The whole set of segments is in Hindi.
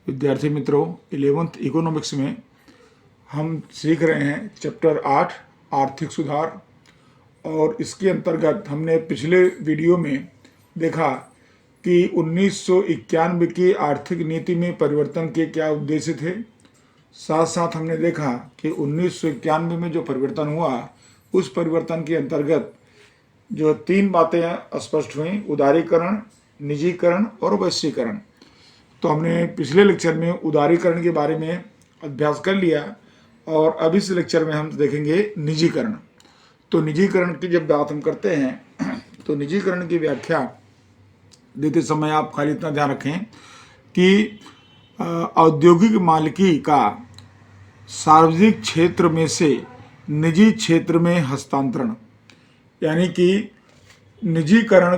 विद्यार्थी मित्रों, 11th इकोनॉमिक्स में हम सीख रहे हैं चैप्टर 8 आर्थिक सुधार। और इसके अंतर्गत हमने पिछले वीडियो में देखा कि 1991 की आर्थिक नीति में परिवर्तन के क्या उद्देश्य थे। साथ साथ हमने देखा कि 1991 में जो परिवर्तन हुआ उस परिवर्तन के अंतर्गत जो 3 बातें स्पष्ट हुई: उदारीकरण, निजीकरण और वैश्वीकरण। तो हमने पिछले लेक्चर में उदारीकरण के बारे में अभ्यास कर लिया और अब इस लेक्चर में हम देखेंगे निजीकरण। तो निजीकरण की जब बात हम करते हैं तो निजीकरण की व्याख्या देते समय आप खाली इतना ध्यान रखें कि औद्योगिक मालिकी का सार्वजनिक क्षेत्र में से निजी क्षेत्र में हस्तांतरण, यानी कि निजीकरण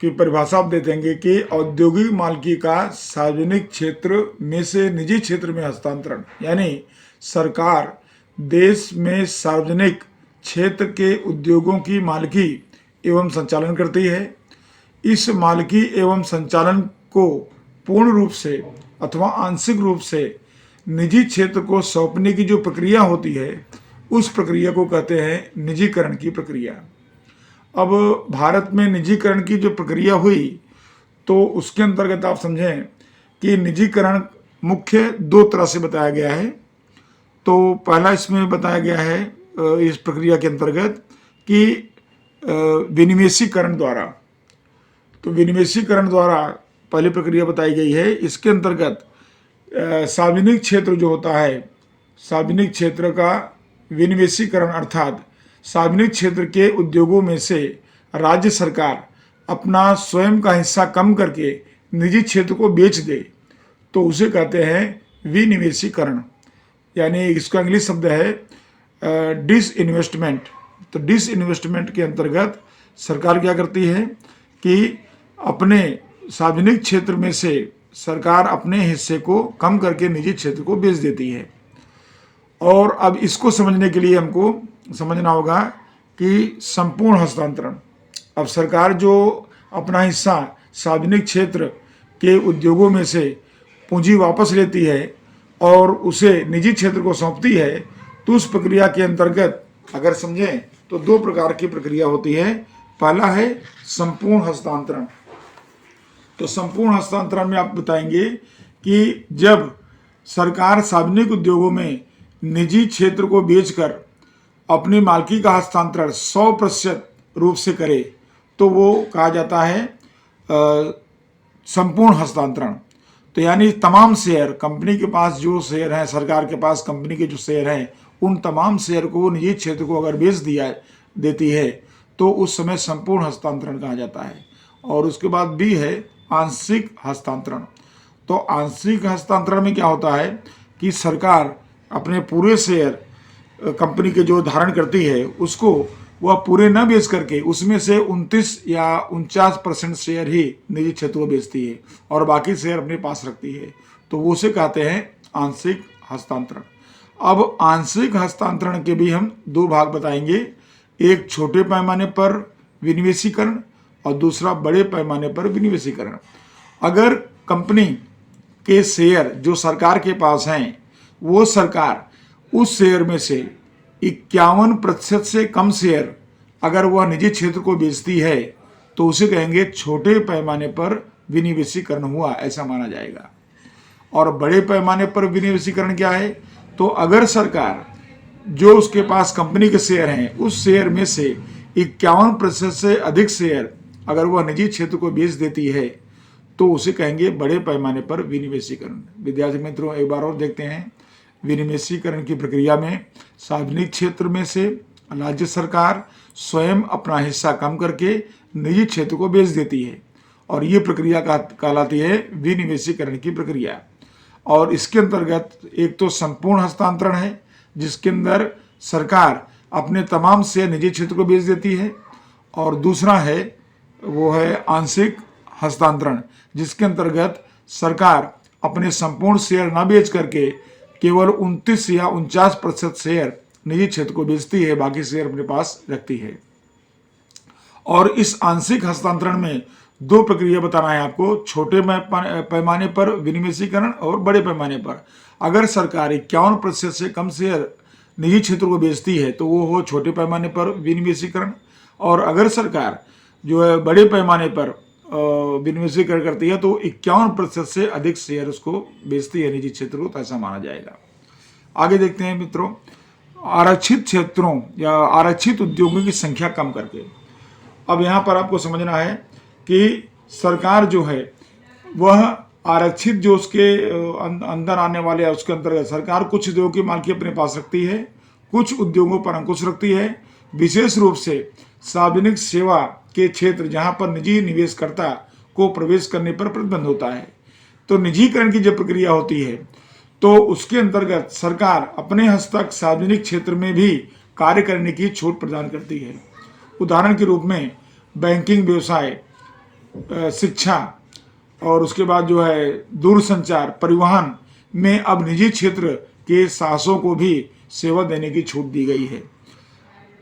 की परिभाषा आप दे देंगे कि औद्योगिक मालिकी का सार्वजनिक क्षेत्र में से निजी क्षेत्र में हस्तांतरण, यानी सरकार देश में सार्वजनिक क्षेत्र के उद्योगों की मालिकी एवं संचालन करती है। इस मालिकी एवं संचालन को पूर्ण रूप से अथवा आंशिक रूप से निजी क्षेत्र को सौंपने की जो प्रक्रिया होती है उस प्रक्रिया को कहते हैं निजीकरण की प्रक्रिया। अब भारत में निजीकरण की जो प्रक्रिया हुई तो उसके अंतर्गत आप समझें कि निजीकरण मुख्य 2 तरह से बताया गया है। तो पहला इसमें बताया गया है इस प्रक्रिया के अंतर्गत कि विनिवेशीकरण द्वारा। तो विनिवेशीकरण द्वारा पहली प्रक्रिया बताई गई है। इसके अंतर्गत सार्वजनिक क्षेत्र जो होता है, सार्वजनिक क्षेत्र का विनिवेशीकरण अर्थात सार्वजनिक क्षेत्र के उद्योगों में से राज्य सरकार अपना स्वयं का हिस्सा कम करके निजी क्षेत्र को बेच दे तो उसे कहते हैं विनिवेशीकरण, यानी इसका इंग्लिश शब्द है डिसइन्वेस्टमेंट। तो डिसइन्वेस्टमेंट के अंतर्गत सरकार क्या करती है कि अपने सार्वजनिक क्षेत्र में से सरकार अपने हिस्से को कम करके निजी क्षेत्र को बेच देती है। और अब इसको समझने के लिए हमको समझना होगा कि संपूर्ण हस्तांतरण। अब सरकार जो अपना हिस्सा सार्वजनिक क्षेत्र के उद्योगों में से पूंजी वापस लेती है और उसे निजी क्षेत्र को सौंपती है तो उस प्रक्रिया के अंतर्गत अगर समझें तो 2 प्रकार की प्रक्रिया होती है। पहला है संपूर्ण हस्तांतरण। तो संपूर्ण हस्तांतरण में आप बताएंगे कि जब सरकार सार्वजनिक उद्योगों में निजी क्षेत्र को बेचकर अपनी मालिकी का हस्तांतरण 100% रूप से करे तो वो कहा जाता है संपूर्ण हस्तांतरण। तो यानी तमाम शेयर, कंपनी के पास जो शेयर हैं, सरकार के पास कंपनी के जो शेयर हैं, उन तमाम शेयर को निजी क्षेत्र को अगर बेच देती है तो उस समय संपूर्ण हस्तांतरण कहा जाता है। और उसके बाद भी है आंशिक हस्तांतरण। तो आंशिक हस्तांतरण में क्या होता है कि सरकार अपने पूरे शेयर कंपनी के जो धारण करती है उसको वह पूरे न बेच करके उसमें से 29 या 49% शेयर ही निजी क्षेत्र को बेचती है और बाकी शेयर अपने पास रखती है। तो वो उसे कहते हैं आंशिक हस्तांतरण। अब आंशिक हस्तांतरण के भी हम 2 भाग बताएंगे, एक छोटे पैमाने पर विनिवेशीकरण और दूसरा बड़े पैमाने पर विनिवेशीकरण। अगर कंपनी के शेयर जो सरकार के पास हैं वो सरकार उस शेयर में से 51% से कम शेयर अगर वह निजी क्षेत्र को बेचती है तो उसे कहेंगे छोटे पैमाने पर विनिवेशीकरण हुआ, ऐसा माना जाएगा। और बड़े पैमाने पर विनिवेशीकरण क्या है? तो अगर सरकार जो उसके पास कंपनी के शेयर हैं उस शेयर में से 51% से अधिक शेयर अगर वह निजी क्षेत्र को बेच देती है तो उसे कहेंगे बड़े पैमाने पर विनिवेशीकरण। विद्यार्थी मित्रों, एक बार और देखते हैं। विनिवेशीकरण की प्रक्रिया में सार्वजनिक क्षेत्र में से राज्य सरकार स्वयं अपना हिस्सा कम करके निजी क्षेत्र को बेच देती है और ये प्रक्रिया कहलाती है विनिवेशीकरण की प्रक्रिया। और इसके अंतर्गत एक तो संपूर्ण हस्तांतरण है जिसके अंदर सरकार अपने तमाम शेयर निजी क्षेत्र को बेच देती है, और दूसरा है वो है आंशिक हस्तांतरण जिसके अंतर्गत सरकार अपने संपूर्ण शेयर न बेच करके केवल 29 या 49% शेयर निजी क्षेत्र को बेचती है, बाकी शेयर अपने पास रखती है। और इस आंशिक हस्तांतरण में दो प्रक्रिया बताना है आपको, छोटे पैमाने पर विनिवेशीकरण और बड़े पैमाने पर। अगर सरकार 51% से कम शेयर निजी क्षेत्र को बेचती है तो वो हो छोटे पैमाने पर विनिवेशीकरण, और अगर सरकार जो है बड़े पैमाने पर विनिवेशीकरण करती है तो 51% से अधिक शेयर उसको बेचती है निजी क्षेत्र को, तो ऐसा माना जाएगा। आगे देखते हैं मित्रों, आरक्षित क्षेत्रों या आरक्षित उद्योगों की संख्या कम करके। अब यहाँ पर आपको समझना है कि सरकार जो है वह आरक्षित जो उसके अंदर आने वाले है उसके अंतर्गत सरकार कुछ उद्योगों की मालकी अपने पास रखती है, कुछ उद्योगों पर अंकुश रखती है। विशेष रूप से सार्वजनिक सेवा के क्षेत्र जहां पर निजी निवेशकर्ता को प्रवेश करने पर प्रतिबंध होता है, तो निजीकरण की जब प्रक्रिया होती है तो उसके अंतर्गत सरकार अपने हस्तक सार्वजनिक क्षेत्र में भी कार्य करने की छूट प्रदान करती है। उदाहरण के रूप में बैंकिंग व्यवसाय, शिक्षा और उसके बाद जो है दूरसंचार, परिवहन में अब निजी क्षेत्र के साहसों को भी सेवा देने की छूट दी गई है।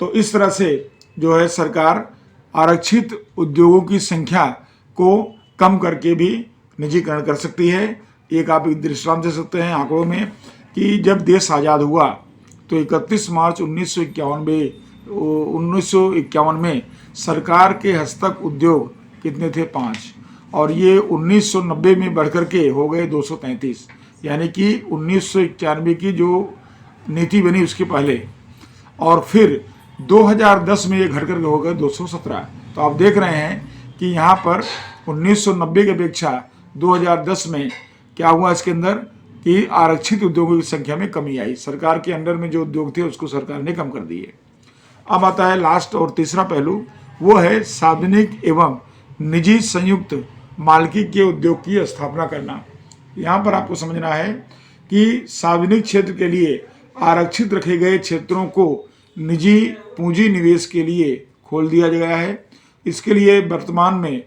तो इस तरह से जो है सरकार आरक्षित उद्योगों की संख्या को कम करके भी निजीकरण कर सकती है। एक आप एक दृष्टांत दे सकते हैं आंकड़ों में कि जब देश आज़ाद हुआ तो 31 मार्च 1951 में सरकार के हस्तक उद्योग कितने थे? 5, और ये 1990 में बढ़कर के हो गए 233, यानी कि 1991 की जो नीति बनी उसके पहले, और फिर 2010 में ये घट करके हो गए 217। तो आप देख रहे हैं कि यहाँ पर 1990 की अपेक्षा 2010 में क्या हुआ इसके अंदर कि आरक्षित उद्योगों की संख्या में कमी आई। सरकार के अंडर में जो उद्योग थे उसको सरकार ने कम कर दिए। अब आता है लास्ट और तीसरा पहलू, वो है सार्वजनिक एवं निजी संयुक्त मालिकी के उद्योग की स्थापना करना। यहाँ पर आपको समझना है कि सार्वजनिक क्षेत्र के लिए आरक्षित रखे गए क्षेत्रों को निजी पूंजी निवेश के लिए खोल दिया गया है। इसके लिए वर्तमान में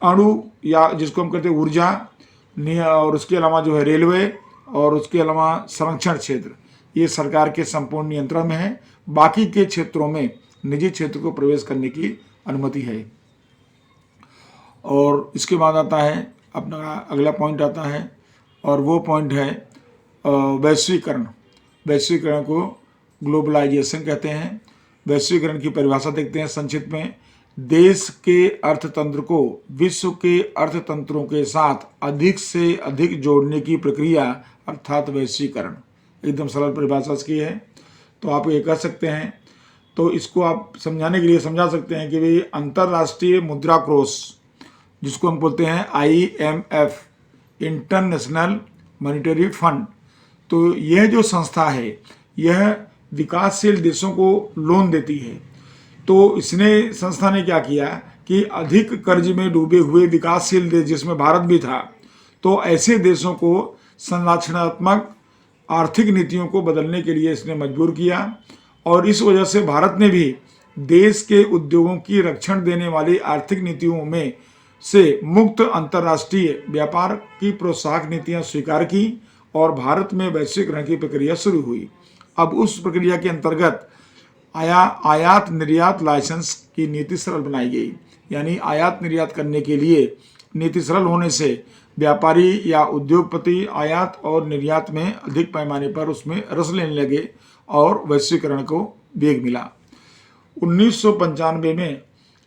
अणु या जिसको हम कहते हैं ऊर्जा, और उसके अलावा जो है रेलवे और उसके अलावा संरक्षण क्षेत्र, ये सरकार के संपूर्ण नियंत्रण में है। बाकी के क्षेत्रों में निजी क्षेत्र को प्रवेश करने की अनुमति है। और इसके बाद आता है अपना अगला पॉइंट आता है, और वो पॉइंट है वैश्वीकरण। वैश्वीकरण को ग्लोबलाइजेशन कहते हैं। वैश्वीकरण की परिभाषा देखते हैं संक्षिप्त में, देश के अर्थतंत्र को विश्व के अर्थतंत्रों के साथ अधिक से अधिक जोड़ने की प्रक्रिया अर्थात वैश्वीकरण। एकदम सरल परिभाषा इसकी है, तो आप ये कर सकते हैं। तो इसको आप समझाने के लिए समझा सकते हैं कि भाई अंतर्राष्ट्रीय मुद्रा कोष, जिसको हम बोलते हैं IMF, इंटरनेशनल मॉनिटरी फंड, तो यह जो संस्था है यह विकासशील देशों को लोन देती है। तो इसने संस्था ने क्या किया कि अधिक कर्ज में डूबे हुए विकासशील देश, जिसमें भारत भी था, तो ऐसे देशों को संरचनात्मक आर्थिक नीतियों को बदलने के लिए इसने मजबूर किया, और इस वजह से भारत ने भी देश के उद्योगों की रक्षण देने वाली आर्थिक नीतियों में से मुक्त अंतर्राष्ट्रीय व्यापार की प्रोत्साहक नीतियां स्वीकार की, और भारत में वैश्वीकरण की प्रक्रिया शुरू हुई। अब उस प्रक्रिया के अंतर्गत आयात निर्यात लाइसेंस की नीति सरल बनाई गई, यानी आयात निर्यात करने के लिए नीति सरल होने से व्यापारी या उद्योगपति आयात और निर्यात में अधिक पैमाने पर उसमें रस लेने लगे और वैश्वीकरण को वेग मिला। 1995 में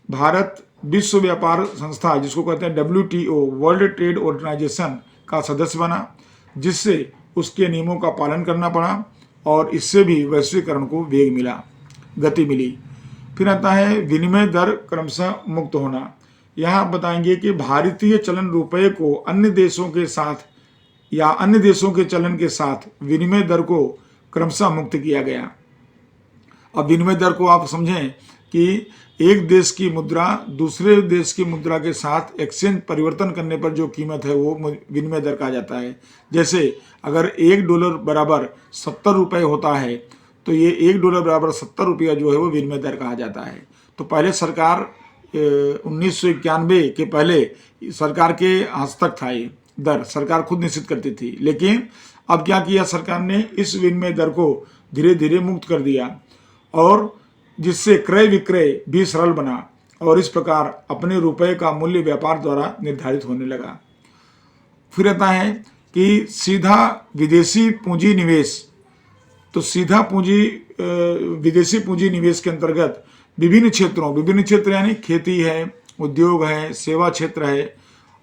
भारत विश्व व्यापार संस्था, जिसको कहते हैं WTO, वर्ल्ड ट्रेड ऑर्गेनाइजेशन का सदस्य बना, जिससे उसके नियमों का पालन करना पड़ा, और इससे भी वैश्वीकरण को वेग मिला, गति मिली। फिर आता है विनिमय दर क्रमशः मुक्त होना। यहाँ बताएंगे कि भारतीय चलन रुपये को अन्य देशों के साथ या अन्य देशों के चलन के साथ विनिमय दर को क्रमशः मुक्त किया गया। अब विनिमय दर को आप समझें कि एक देश की मुद्रा दूसरे देश की मुद्रा के साथ एक्सचेंज परिवर्तन करने पर जो कीमत है वो विनिमय दर कहा जाता है। जैसे अगर $1 बराबर 70 रुपये होता है तो ये $1 बराबर 70 रुपया जो है वो विनिमय दर कहा जाता है। तो पहले सरकार 1991 के पहले सरकार के हस्तक था, ये दर सरकार खुद निश्चित करती थी, लेकिन अब क्या किया सरकार ने, इस विनिमय दर को धीरे धीरे मुक्त कर दिया, और जिससे क्रय विक्रय भी सरल बना, और इस प्रकार अपने रुपए का मूल्य व्यापार द्वारा निर्धारित होने लगा। फिर आता है कि सीधा विदेशी पूंजी निवेश। तो सीधा पूंजी विदेशी पूंजी निवेश के अंतर्गत विभिन्न क्षेत्र यानी खेती है, उद्योग है, सेवा क्षेत्र है,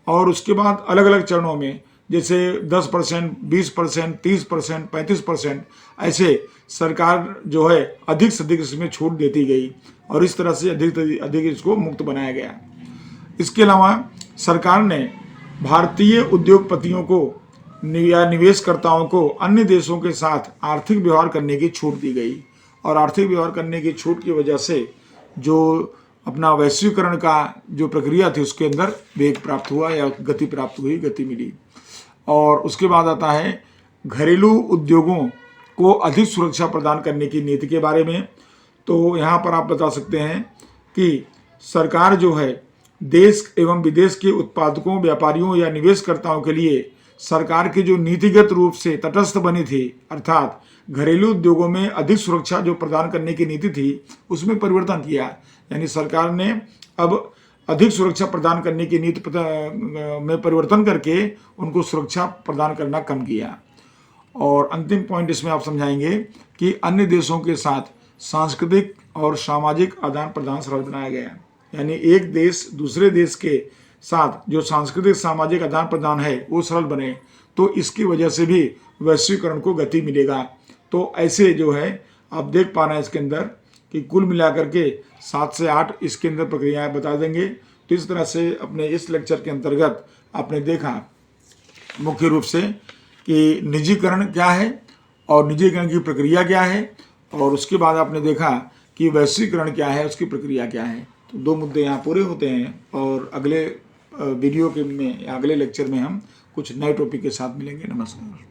और उसके बाद अलग अलग चरणों में जैसे 10%, 20%, 30%, 35% ऐसे सरकार जो है अधिक से अधिक इसमें छूट देती गई और इस तरह से अधिक से अधिक इसको मुक्त बनाया गया। इसके अलावा सरकार ने भारतीय उद्योगपतियों को या निवेशकर्ताओं को अन्य देशों के साथ आर्थिक व्यवहार करने की छूट दी गई और आर्थिक व्यवहार करने की छूट की वजह से जो अपना वैश्वीकरण का जो प्रक्रिया थी उसके अंदर वेग प्राप्त हुआ या गति प्राप्त हुई, गति मिली। और उसके बाद आता है घरेलू उद्योगों को अधिक सुरक्षा प्रदान करने की नीति के बारे में। तो यहाँ पर आप बता सकते हैं कि सरकार जो है देश एवं विदेश के उत्पादकों, व्यापारियों या निवेशकर्ताओं के लिए सरकार की जो नीतिगत रूप से तटस्थ बनी थी, अर्थात घरेलू उद्योगों में अधिक सुरक्षा जो प्रदान करने की नीति थी उसमें परिवर्तन किया। यानी सरकार ने अब अधिक सुरक्षा प्रदान करने की नीति में परिवर्तन करके उनको सुरक्षा प्रदान करना कम किया। और अंतिम पॉइंट इसमें आप समझाएंगे कि अन्य देशों के साथ सांस्कृतिक और सामाजिक आदान प्रदान सरल बनाया गया। यानी एक देश दूसरे देश के साथ जो सांस्कृतिक सामाजिक आदान प्रदान है वो सरल बने, तो इसकी वजह से भी वैश्वीकरण को गति मिलेगा। तो ऐसे जो है आप देख पा रहे हैं इसके अंदर कि कुल मिलाकर के 7 से 8 इसके अंदर प्रक्रियाएं बता देंगे। तो इस तरह से अपने इस लेक्चर के अंतर्गत आपने देखा मुख्य रूप से कि निजीकरण क्या है और निजीकरण की प्रक्रिया क्या है, और उसके बाद आपने देखा कि वैश्वीकरण क्या है, उसकी प्रक्रिया क्या है। तो 2 मुद्दे यहाँ पूरे होते हैं और अगले वीडियो के में अगले लेक्चर में हम कुछ नए टॉपिक के साथ मिलेंगे। नमस्कार।